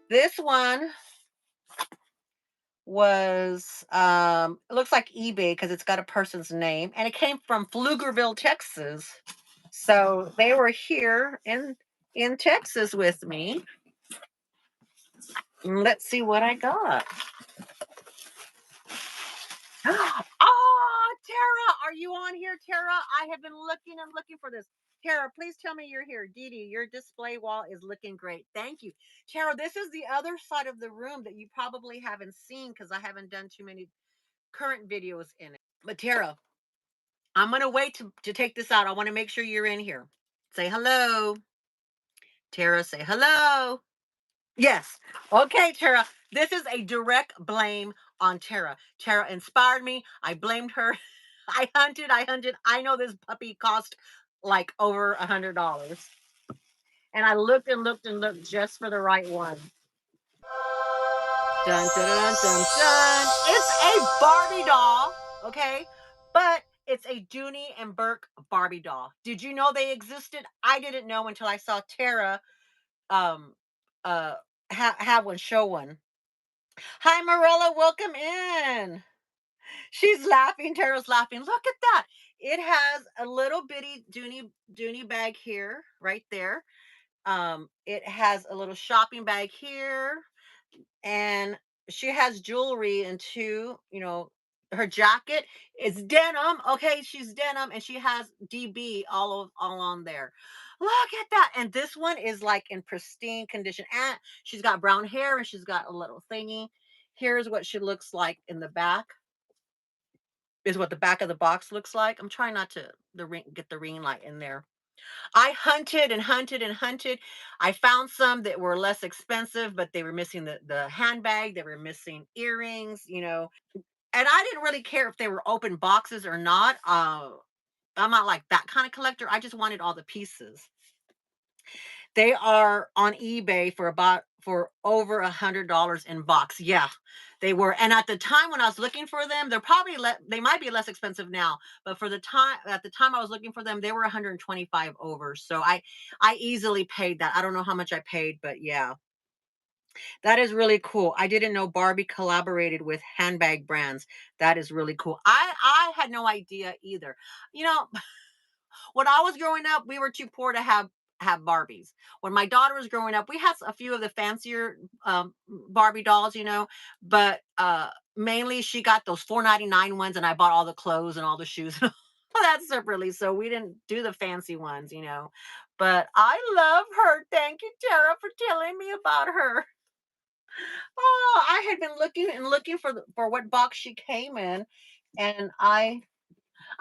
This one was it looks like eBay because it's got a person's name, and it came from Pflugerville, Texas. So they were here in Texas with me. Let's see what I got. Oh, Tara, are you on here, Tara? I have been looking and looking for this. Tara, please tell me you're here. Dee Dee, your display wall is looking great. Thank you. Tara, this is the other side of the room that you probably haven't seen because I haven't done too many current videos in it. But Tara, I'm going to wait to take this out. I want to make sure you're in here. Say hello. Tara, say hello. Yes. Okay, Tara. This is a direct blame on Tara. Tara inspired me. I blamed her. I hunted. I hunted. I know this puppy cost like over $100. And I looked and looked and looked just for the right one. Dun, dun, dun, dun, dun. It's a Barbie doll, okay? But it's a Dooney and Burke Barbie doll. Did you know they existed? I didn't know until I saw Tara um uh have one, show one. Hi, Marilla. Welcome in. She's laughing. Tara's laughing. Look at that. It has a little bitty Dooney bag here, right there. It has a little shopping bag here, and she has jewelry and two. Her jacket is denim. Okay, she's denim, and she has DB all on there. Look at that. And this one is like in pristine condition. And she's got brown hair and she's got a little thingy. Here's what she looks like in the back. Is what the back of the box looks like. I'm trying not to get the ring light in there. I hunted and hunted and hunted. I found some that were less expensive, but they were missing the handbag. They were missing earrings. And I didn't really care if they were open boxes or not. I'm not like that kind of collector. I just wanted all the pieces. They are on eBay for over $100 in box. Yeah, they were. And at the time when I was looking for them, they might be less expensive now, but for the time at the time I was looking for them, they were 125 over. So I easily paid that. I don't know how much I paid, but yeah. That is really cool. I didn't know Barbie collaborated with handbag brands. That is really cool. I had no idea either. You know, when I was growing up, we were too poor to have Barbies. When my daughter was growing up, we had a few of the fancier Barbie dolls, but mainly she got those 4.99 ones, and I bought all the clothes and all the shoes and all that separately. So we didn't do the fancy ones. But I love her. Thank you, Tara, for telling me about her. Oh, I had been looking and looking for what box she came in, and I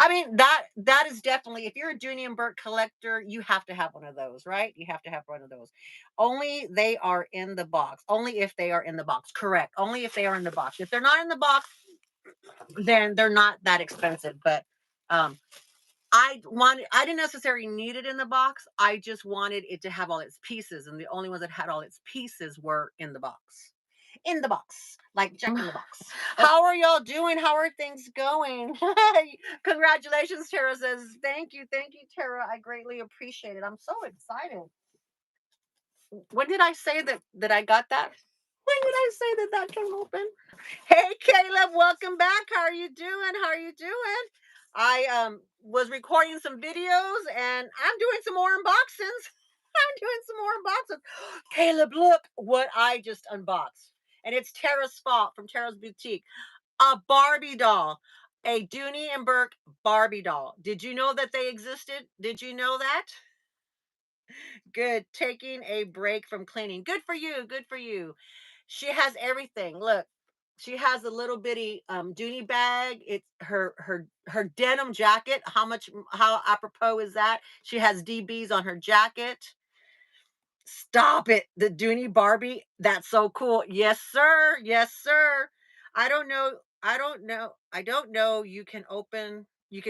mean, that is definitely, if you're a Dooney and Burke collector, you have to have one of those, right? You have to have one of those. Only they are in the box. Only if they are in the box. Correct. Only if they are in the box. If they're not in the box, then they're not that expensive. But um I didn't necessarily need it in the box. I just wanted it to have all its pieces, and the only ones that had all its pieces were in the box. In the box, like Jack in the box. How are y'all doing? How are things going? Congratulations, Tara says. Thank you, Tara. I greatly appreciate it. I'm so excited. When did I say that I got that? When did I say that came open? Hey, Caleb, welcome back. How are you doing? How are you doing? I was recording some videos and I'm doing some more unboxings. I'm doing some more unboxings. Caleb, look what I just unboxed. And it's Tara's fault from Tara's Boutique. A Barbie doll. A Dooney and Burke Barbie doll. Did you know that they existed? Did you know that? Good. Taking a break from cleaning. Good for you. Good for you. She has everything. Look, she has a little bitty Dooney bag. It's her denim jacket. How apropos is that? She has DBs on her jacket. Stop it. The Dooney Barbie. That's so cool. Yes, sir. Yes, sir. I don't know. I don't know. I don't know. You can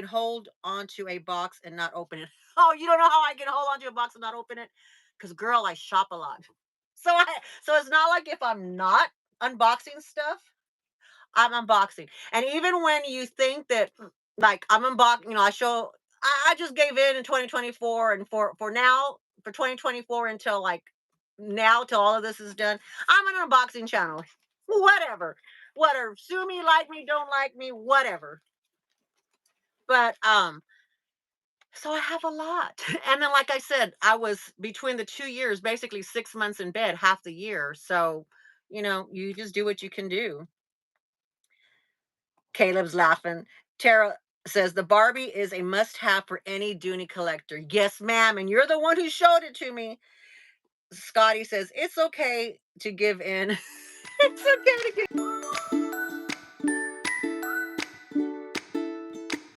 hold onto a box and not open it. Oh, you don't know how I can hold onto a box and not open it? Because girl, I shop a lot. So it's not like if I'm not unboxing stuff, I'm unboxing. And even when you think that like I'm unboxing, I just gave in 2024, and for now, for 2024 until like now till all of this is done, I'm an unboxing channel. Whatever. Whatever. Sue me, like me, don't like me, whatever. But so I have a lot. And then like I said, I was between the 2 years, basically 6 months in bed, half the year. So, you just do what you can do. Caleb's laughing. Tara says the Barbie is a must-have for any Dooney collector. Yes, ma'am. And you're the one who showed it to me. Scotty says it's okay to give in. It's okay to give.